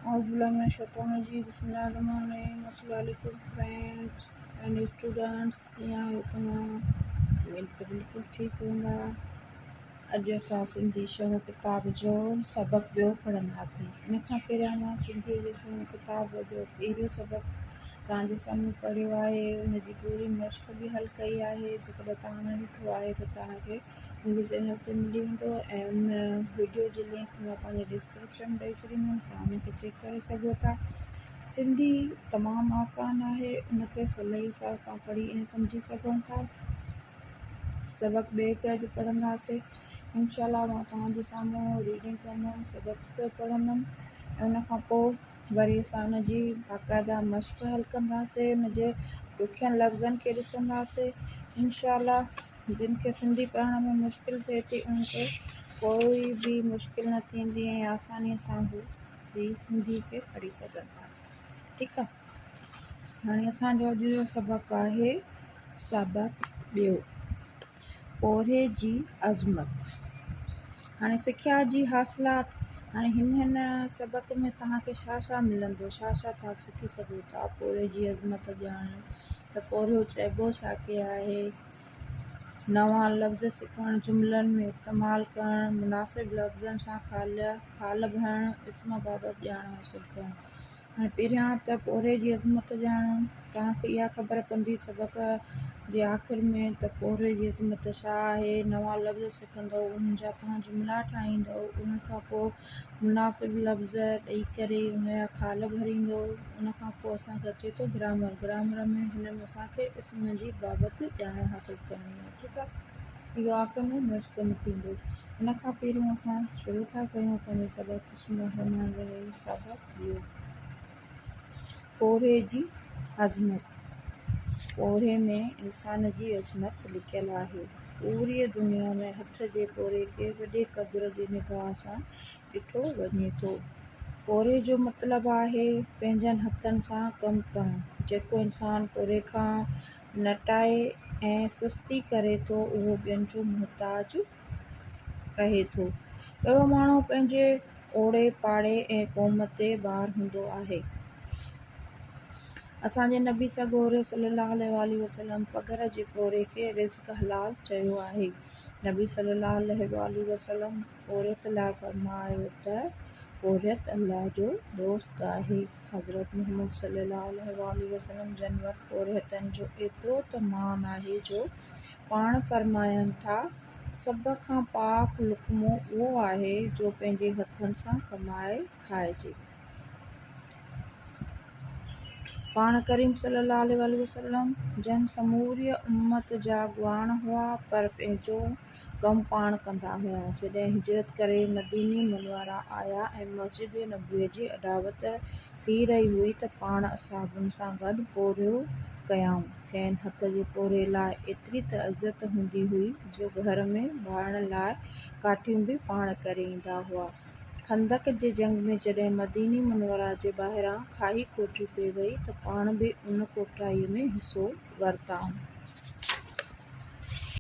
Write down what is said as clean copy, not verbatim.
औज़ुबिल्लाहि बिस्मिल्लाहिर्रहमानिर्रहीम। अस्सलाम वालेकुम फ्रेंड्स एंड स्टूडेंट्स, कीअं आहियो तव्हां? उमेद त बिल्कुलु ठीकु हूंदा। अॼु असां सिंधी शह किताब जो सबक़ ॿियो पढ़ंदासीं। इन खां पहिरियां मां सिंधीअ जे शह किताब जो पहिरियों सबक़ तव्हांजे साम्हूं पढ़ियो आहे। उनजी पूरी मश्क बि हल कई आहे। जेकॾहिं तव्हां न ॾिठो आहे त तव्हांखे मुंहिंजे चैनल ते मिली वेंदो ऐं उन वीडियो जी लिंक मां पंहिंजे डिस्क्रिप्शन में ॾेई छॾींदमि, तव्हां उनखे चेक करे सघो था। सिंधी तमामु आसान आहे, उनखे सवलाई सां पढ़ी ऐं सम्झी सघूं था। सबक़ ॿिए खे अॼु पढ़ंदासीं। इंशाअल्लाह मां तव्हांजे साम्हूं रीडिंग कंदमि, सबक़ पियो पढ़ंदमि ऐं उन खां पोइ वरी असां उनजी बाक़ाइदा मश्क हल कंदासीं। उनजे ॾुखियनि लफ़्ज़नि खे ॾिसंदासीं। इंशाअल्लाह जिन खे सिंधी पढ़ण में मुश्किल थिए थी उनखे कोई बि मुश्किल न थींदी ऐं आसानीअ सां हू बि सिंधी खे पढ़ी सघनि था। ठीकु आहे। हाणे असांजो अॼु जो सबक़ आहे सबक़ ॿियो, पोहे जी अज़मत। हाणे सिख्या जी हासिलात। हाणे हिन सबक़ में तव्हांखे छा छा मिलंदो, छा छा तव्हां सिखी सघो था। पोहे जी अज़मत ॼाण त पोरियो चइबो छा के आहे, नवां लफ़्ज़ सिखणु, जुमिलनि में इस्तेमालु करणु, मुनासिब लफ़्ज़नि सां खाल भरणु, इस्म बाबति ॼाण हासिलु करणु। हाणे पहिरियां त पोरे जी अज़मत ॼाणो। तव्हांखे इहा ख़बर पवंदी सबक़ जे आख़िर में त पोरे जी अज़मत छा आहे। नवां लफ़्ज़ सिखंदव, उन्हनि जा तव्हां जुमिला ठाहींदव, उन खां पोइ मुनासिब लफ़्ज़ ॾेई करे उनजा खाल भरींदो। उन खां पोइ असांखे अचे थो ग्रामर में हिन में असांखे इस्म जी बाबति ॼाण हासिलु करणी आहे। ठीकु आहे। इहो आख़िर में मश्क में थींदो। इन खां पहिरियों असां शुरू था कयूं पंहिंजो सबक़। बिस्मिल्लाहिर्रहमानिर्रहीम। सबक़ ॿियो, पोरे जी अज़मत। पोरे में इंसान जी अज़मत लिकियलु आहे। पूरी दुनिया में हथ जे पोरे खे वॾे क़द्र जी निगाह सां ॾिठो वञे थो। पोरे जो मतिलबु आहे पंहिंजनि हथनि सां कमु करणु। जेको इंसान पोरे खां नटाए ऐं सुस्ती करे थो उहो ॿियनि जो मुहताज रहे थो। अहिड़ो माण्हू पंहिंजे ओड़े पाड़े ऐं क़ौम ते ॿार हूंदो आहे। असांजे नबी सॻोरे सल्लल्लाहु अलैहि वसल्लम पघर जे पोरे खे रिज़्क़ हलाल चयो आहे। नबी सल्लल्लाहु अलैहि वसल्लम औरत लाइ फरमायो त औरत अल्लाह जो दोस्त आहे। हज़रत मुहम्मद सल्लल्लाहु अलैहि वसल्लम जन वटि औरतनि जो एतिरो त मान आहे जो पाण फरमाइनि था, सभ खां पाक लुक़्मो उहो आहे जो पंहिंजे हथनि सां कमाए खाइजे। पाण करीम सल्लल्लाहु अलैहि वसल्लम जन समूरी उम्मत जा ॻुआण हुआ, पर पंहिंजो कमु पाण कंदा हुआ। जॾहिं हिजरत करे मदीने मुनव्वरा आया ऐं मस्जिद नबवी जी अॾावत थी रही हुई त पाण असहाबनि सां गॾु पोरियो क़याम खेनि। हथ जे पोरे लाइ एतिरी त इज़त हूंदी हुई जो घर में ॿारण लाइ काठियूं बि पाण करे ईंदा हुआ। खंदक जे जंग में जॾहिं मदीने मुनव्वरा जे ॿाहिरां खाई कोठी पे वई त पाण बि उन कोठाईअ में हिसो वरिताऊं।